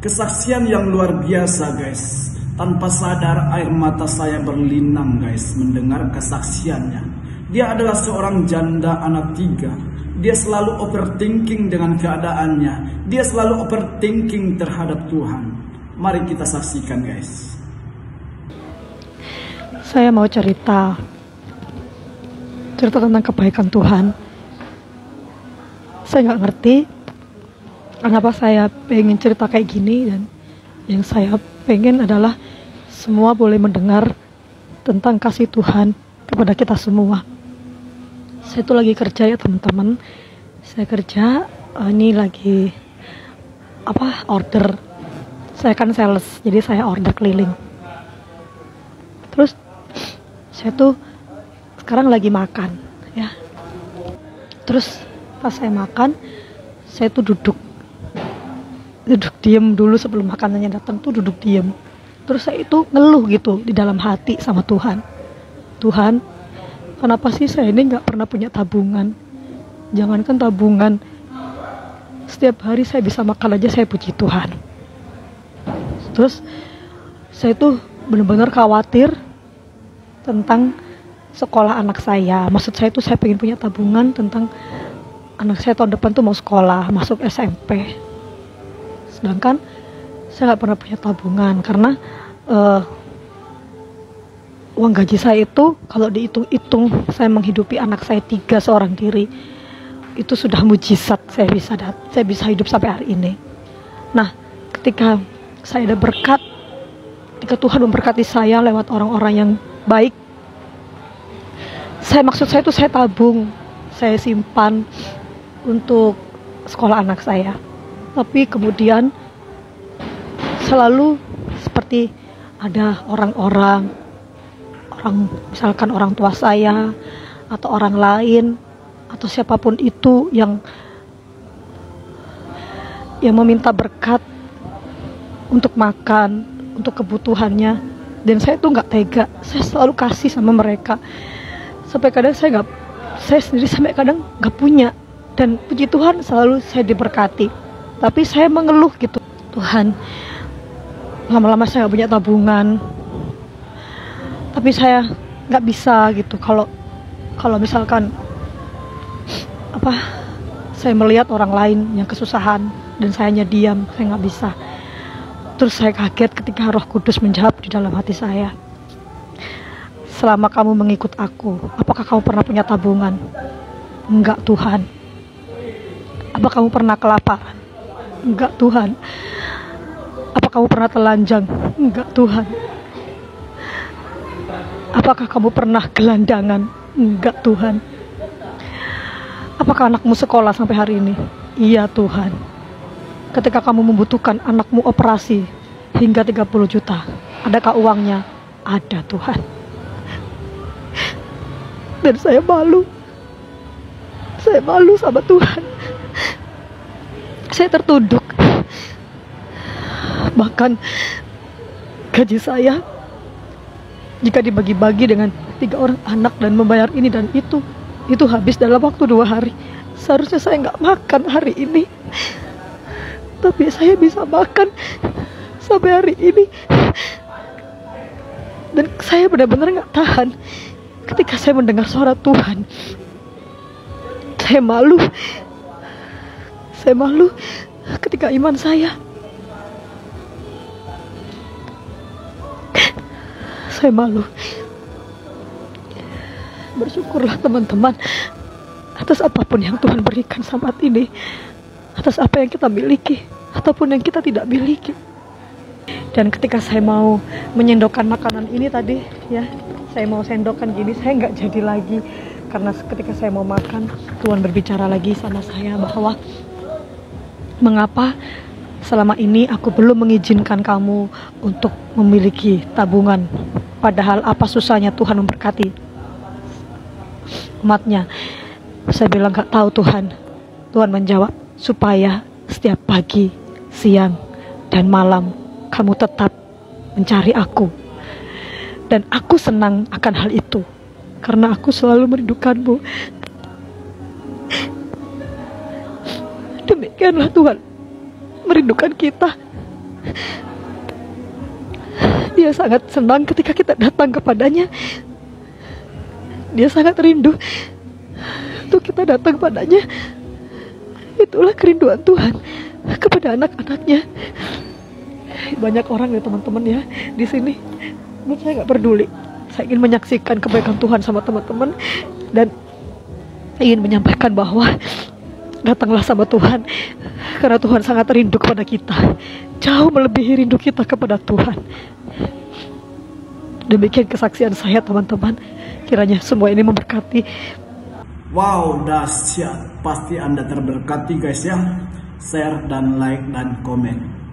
Kesaksian yang luar biasa guys. Tanpa sadar air mata saya berlinang guys mendengar kesaksiannya. Dia adalah seorang janda anak 3. Dia selalu overthinking dengan keadaannya. Dia selalu overthinking terhadap Tuhan. Mari kita saksikan guys. Saya mau cerita tentang kebaikan Tuhan. Saya nggak ngerti kenapa saya pengen cerita kayak gini, dan yang saya pengen adalah semua boleh mendengar tentang kasih Tuhan kepada kita semua. Saya tuh lagi kerja ya teman-teman. Saya kerja, ini lagi order. Saya kan sales, jadi saya order keliling. Terus saya tuh sekarang lagi makan ya. Terus pas saya makan, saya tuh duduk diem dulu sebelum makanannya datang, tuh duduk diem. Terus saya itu ngeluh gitu di dalam hati sama Tuhan. Tuhan, kenapa sih saya ini nggak pernah punya tabungan? Jangankan tabungan, setiap hari saya bisa makan aja saya puji Tuhan. Terus saya tuh benar-benar khawatir tentang sekolah anak saya. Maksud saya tuh saya pengen punya tabungan tentang anak saya tahun depan tuh mau sekolah, masuk SMP. Sedangkan saya nggak pernah punya tabungan karena uang gaji saya itu kalau dihitung-hitung saya menghidupi anak saya 3 seorang diri, itu sudah mujizat saya bisa hidup sampai hari ini. Nah, ketika saya ada berkat, ketika Tuhan memberkati saya lewat orang-orang yang baik, maksud saya itu saya tabung, saya simpan untuk sekolah anak saya. Tapi kemudian selalu seperti ada orang misalkan orang tua saya atau orang lain atau siapapun itu yang meminta berkat untuk makan, untuk kebutuhannya, dan saya tuh nggak tega. Saya selalu kasih sama mereka sampai kadang saya sendiri sampai kadang nggak punya, dan puji Tuhan selalu saya diberkati. Tapi saya mengeluh gitu, Tuhan, lama-lama saya nggak punya tabungan. Tapi saya nggak bisa gitu. Kalau misalkan saya melihat orang lain yang kesusahan dan saya hanya diam, saya nggak bisa. Terus saya kaget ketika Roh Kudus menjawab di dalam hati saya, selama kamu mengikut aku, apakah kamu pernah punya tabungan? Enggak Tuhan. Apa kamu pernah kelaparan? Enggak Tuhan. Apa kamu pernah telanjang? Enggak Tuhan. Apakah kamu pernah gelandangan? Enggak Tuhan. Apakah anakmu sekolah sampai hari ini? Iya Tuhan. Ketika kamu membutuhkan anakmu operasi hingga 30 juta, adakah uangnya? Ada Tuhan. Dan saya malu sama Tuhan. Saya tertunduk. Bahkan gaji saya jika dibagi-bagi dengan 3 orang anak dan membayar ini dan itu habis dalam waktu 2 hari. Seharusnya saya nggak makan hari ini, tapi saya bisa makan sampai hari ini. Dan saya benar-benar nggak tahan ketika saya mendengar suara Tuhan. Saya malu ketika iman saya malu. Bersyukurlah teman-teman atas apapun yang Tuhan berikan saat ini, atas apa yang kita miliki ataupun yang kita tidak miliki. Dan ketika saya mau menyendokkan makanan ini tadi ya, saya mau sendokkan gini, saya nggak jadi lagi. Karena ketika saya mau makan, Tuhan berbicara lagi sama saya bahwa mengapa selama ini aku belum mengizinkan kamu untuk memiliki tabungan, padahal apa susahnya Tuhan memberkati umatnya. Saya bilang gak tahu Tuhan. Tuhan menjawab, supaya setiap pagi, siang, dan malam kamu tetap mencari aku. Dan aku senang akan hal itu, karena aku selalu merindukanmu. Demikianlah Tuhan merindukan kita. Dia sangat senang ketika kita datang kepadanya. Dia sangat rindu untuk kita datang kepadanya. Itulah kerinduan Tuhan kepada anak-anaknya. Banyak orang ya teman-teman ya di sini. Saya nggak peduli. Saya ingin menyaksikan kebaikan Tuhan sama teman-teman dan ingin menyampaikan bahwa datanglah sama Tuhan, karena Tuhan sangat rindu kepada kita, jauh melebihi rindu kita kepada Tuhan. Demikian kesaksian saya teman-teman. Kiranya semua ini memberkati. Wow, dahsyat. Pasti Anda terberkati guys ya. Share dan like dan komen.